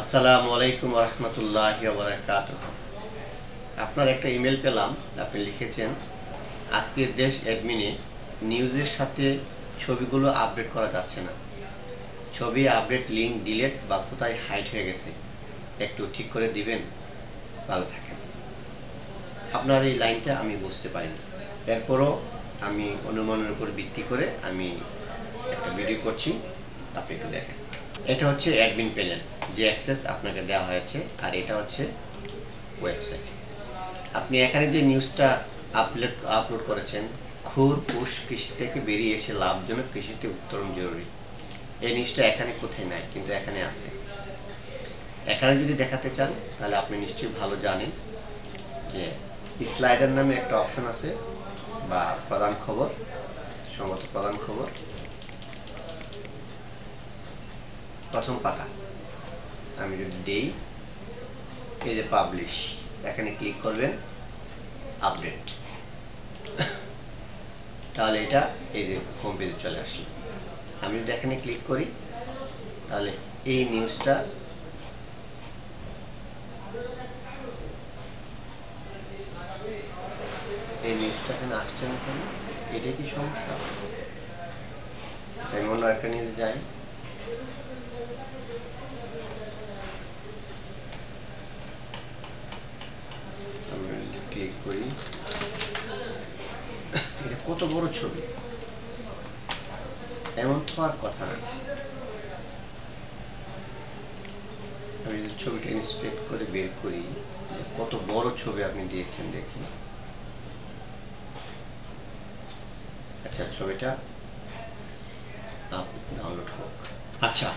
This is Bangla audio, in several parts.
আসসালামু আলাইকুম ওয়া রাহমাতুল্লাহি ওয়া বারাকাতুহু। আপনার একটা ইমেল পেলাম, আপনি লিখেছেন আজকের দেশ অ্যাডমিনে নিউজের সাথে ছবিগুলো আপডেট করা যাচ্ছে না। ছবি আপডেট লিঙ্ক ডিলেট বা কোথায় হাইড হয়ে গেছে, একটু ঠিক করে দিবেন, ভালো থাকেন। আপনার এই লাইনটা আমি বুঝতে পারিনি, এরপরও আমি অনুমানের উপর ভিত্তি করে আমি একটা ভিডিও করছি, আপনি একটু দেখেন। এটা হচ্ছে অ্যাডমিন প্যানেল, যে অ্যাক্সেস আপনাকে দেওয়া হয়েছে, আর এটা হচ্ছে ওয়েবসাইট। আপনি এখানে যে নিউজটা আপলোড করেছেন, খুর পুষ কৃষি থেকে বেরিয়ে এসে লাভজনক কৃষিতে উত্তরণ জরুরি, এই নিউজটা এখানে কোথায় নাই, কিন্তু এখানে আছে। এখানে যদি দেখাতে চান তাহলে আপনি নিশ্চয়ই ভালো জানেন যে স্লাইডার নামে একটা অপশন আছে, বা প্রধান খবর, সম্ভবত প্রধান খবর, প্রথম পাতা। আমি যদি দেই, এই যে পাবলিশ, এখানে ক্লিক করবেন, আপডেট, তাহলে এটা এই যে হোম পেজে চলে আসলো। আমি যদি এখানে ক্লিক করি তাহলে এই নিউজটা এখানে আসছে না কেন, এটা কি সমস্যা? আমি অন্য একটা নিউজ যাই, আমি ক্লিক করি, এটা কত বড় ছবি, এমন তো আর কথা না। আমি যদি ছবিটা ইন্সপেক্ট করে বের করি, কত বড় ছবি আপনি দিয়েছেন দেখি। আচ্ছা, ছবিটা ডাউনলোড হোক। আচ্ছা,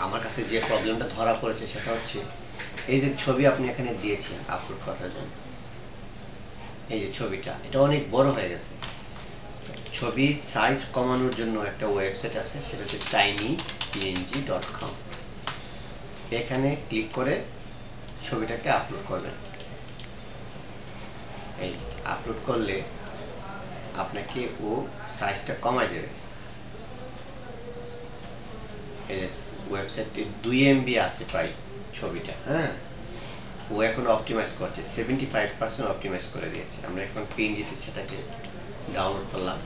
আমার কাছে যে প্রবলেমটা ধরা পড়েছে সেটা হচ্ছে এই যে ছবি আপনি এখানে দিয়েছেন আপলোড করার জন্য, এই যে ছবিটা, এটা অনেক বড় হয়ে গেছে। ছবির সাইজ কমানোর জন্য একটা ওয়েবসাইট আছে, সেটা হচ্ছে tinypng.com। এখানে ক্লিক করে ছবিটাকে আপলোড করবেন। এই আপলোড করলে আপনাকে ও সাইজটা কমায় দেবে। এই ওয়েবসাইটটি 2 MB আছে প্রায় ছবিটা, হ্যাঁ। ও এখন অপটিমাইজ করছে, 75% অপটিমাইজ করে দিয়েছে। আমরা এখন পিএনজিতে সেটাকে ডাউনলোড করলাম,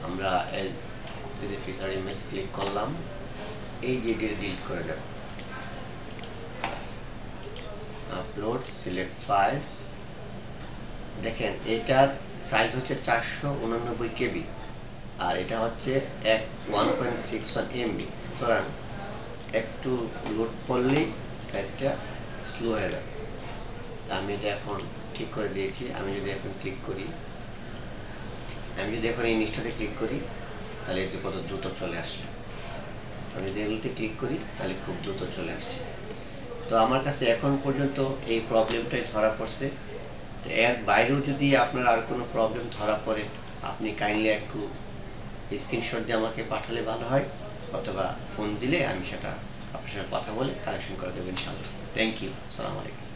আমরা এই যে ফিচার ইমেজ ক্লিক করলাম, এই যে ডিলিট করে দেব, আপলোড, সিলেক্ট ফাইলস। দেখেন এটার সাইজ হচ্ছে 489 KB, আর এটা হচ্ছে 1.61 MB। সুতরাং একটু লোড পড়লেই সাইটটা স্লো হয়ে যাবে। আমি এটা এখন ঠিক করে দিয়েছি। আমি যদি এখন ক্লিক করি, আমি যদি এখন এই নিচটাতে ক্লিক করি, তাহলে এই যে কত দ্রুত চলে আসলো। আমি যদি এগুলোতে ক্লিক করি তাহলে খুব দ্রুত চলে আসছে। তো আমার কাছে এখন পর্যন্ত এই প্রবলেমটাই ধরা পড়ছে। তো এর বাইরেও যদি আপনার আর কোনো প্রবলেম ধরা পড়ে, আপনি কাইন্ডলি একটু স্ক্রিনশট দিয়ে আমাকে পাঠালে ভালো হয়, অথবা ফোন দিলে আমি সেটা আপনার সঙ্গে কথা বলে কালেকশন করে দেবো ইনশাআল্লাহ। থ্যাংক ইউ, আসসালামু আলাইকুম।